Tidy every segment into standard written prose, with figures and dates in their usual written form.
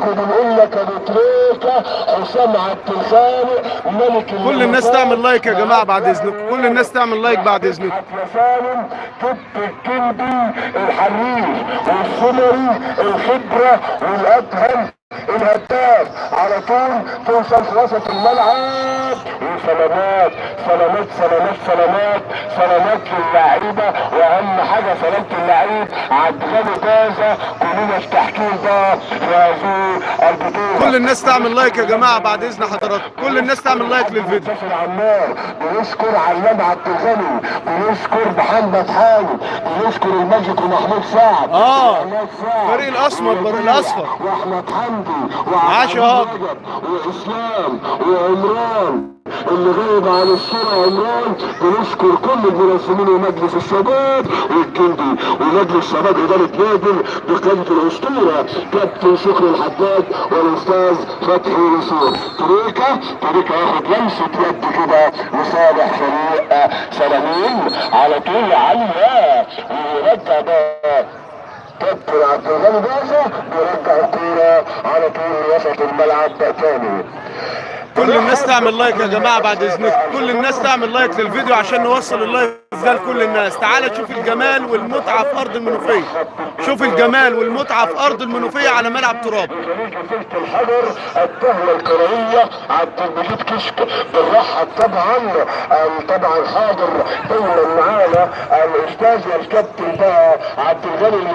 بنقول لك ابو تريكه حسام عبد الخالق ملك. كل الناس تعمل لايك يا جماعه بعد اذنكم، كل الناس تعمل لايك بعد اذنكم. يا سالم كب الكندي الحريف والسمري الخبره والادهم الهداف على طول توصل في وسط الملعب. وسلامات سلامات سلامات سلامات سلامات للعيبه، واهم حاجه سلامه اللعيب عبد الغني جازه. كلنا في تحكيم بقى في هذه البطوله. كل الناس تعمل لايك يا جماعه بعد اذن حضراتكم، كل الناس تعمل لايك للفيديو. العمار بنشكر علام عبد الغني، بنشكر محمد حامد، بنشكر الماجيك ومحمود سعد. فريق الاسمر الاصفر واحمد حمدي عاشا واسلام وعمران اللي غايب عن الصورة. عمران بنشكر كل المراسمين ومجلس الشباب والجندي ومجلس شباب إدارة نادي بقيادة الأسطورة كابتن شكري الحداد والأستاذ فتحي يوسف. تريكة ياخد لمسة يد كده لصالح فريق سلامين على طول عليا ويرجع بقى كابتن عبد الغني باشا بيرجع الكورة على طول وسط الملعب تاني. كل الناس تعمل لايك يا جماعه بعد اذنكم، كل الناس تعمل لايك للفيديو عشان نوصل اللايف ده لكل الناس. تعالى تشوف الجمال والمتعه في ارض المنوفيه، شوف الجمال والمتعه في ارض المنوفيه على ملعب تراب. جزيرة الحجر التهوى الكرويه عبد المجيد كشك بنرحب طبعا حاضر دايما معانا الاستاذ والكابتن بقى عبد الغني.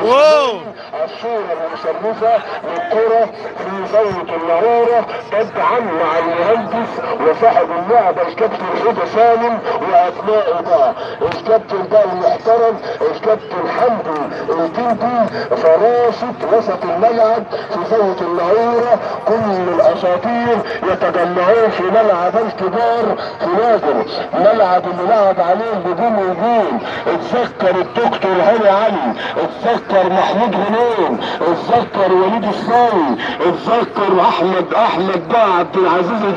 الصوره المشرفه للكره في زاويه النهوره طبعا مع المهندس وصاحب اللعبه الكابتن حوده سالم وابنائه بقى الكابتن بقى المحترم الكابتن حمدي الجندي فراشة وسط الملعب في زاويه النهوره. كل الاساطير يتجمعون في ملعب الكبار في نادر، ملعب اللي لعب عليه بدون وجود. اتذكر الدكتور هاني علي، اتذكر محمود غنيم، اتذكر وليد الصاوي، اتذكر احمد بقى عبد العزيز.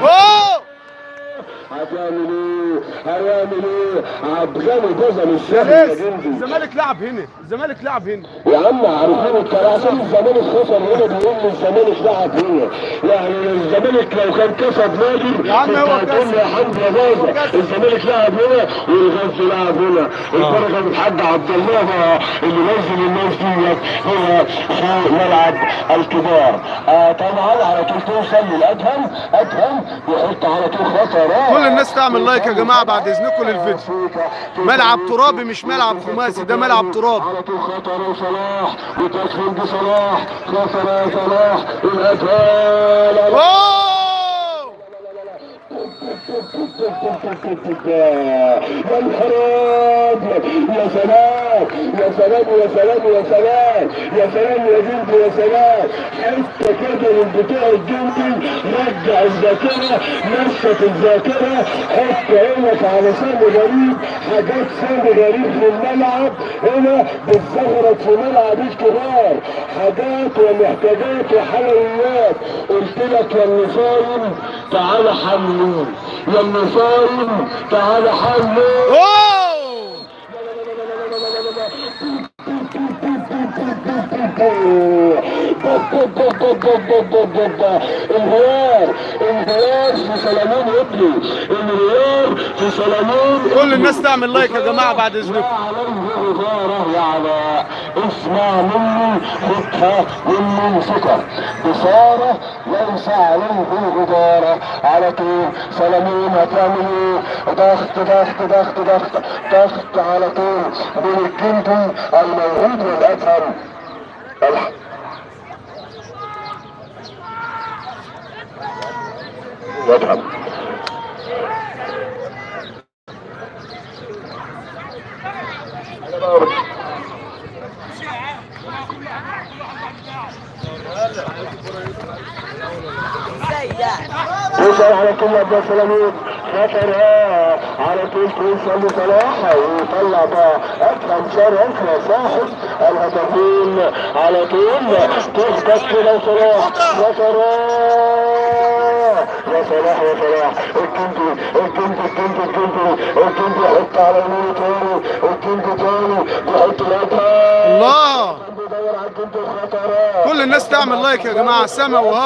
هيعمل ايه عبد الغني جازة مش سهل. الزمالك لعب هنا، الزمالك لعب هنا يا عم عارفين الكلام عشان الزمالك خسر هنا بيقول لي الزمالك لعب هنا. يعني الزمالك لو كان كسب نادر يا عم هو كسب يا حمد يا جازة. الزمالك لعب هنا والغزل لعب هنا. البركه من الحاج عبد الله اللي نزل الناس ديت هنا في ملعب الكبار. طبعا على طول توصل للادهم، ادهم يحط على طول خطرات. كل الناس تعمل لايك يا جماعه بعد اذنكم للفيديو. ملعب ترابي مش ملعب خماسي، ده ملعب تراب. على طول خطر وصلاح وتدخل بصلاح خطر يا صلاح الادهان. يا انحراف يا سلام يا سلام يا سلام يا سلام يا سلام يا جندي يا سلام. حتى كده من بتوع الجندي رجع الذاكره، نشط الذاكره. حط عينك على سامي غريب، حاجات سامي غريب في الملعب هنا بتزغرط في ملعب الكبار، حاجات ومحتاجات وحلويات. قلت لك يا اللي صايم تعالى حمل، يا اللي صايم تعالى حمل. انهيار في سلامون ابني، انهيار في سلامون. كل الناس تعمل لايك يا جماعه بعد اذنكم. يا علاء اسمع مني خدها مني فكر بصارة ليس عليه غدارة. على طول سلامون هتعمل ايه؟ ضغط ضغط ضغط ضغط ضغط على طول بين الجندي الموعود والادهم. وادهم توصل على طول عبد السلامين خطر على طول توصل لصلاح ويطلع بقى ادهم شرف صاحب الهدفين على طول تخبط كده وصلاح خطر يا صلاح يا صلاح. الجندي يحط على يمينه تاني، الجندي تاني بيحط الوجه. الله، بيدور على الجندي الخطرات. كل الناس تعمل لايك يا جماعه. سما وهاب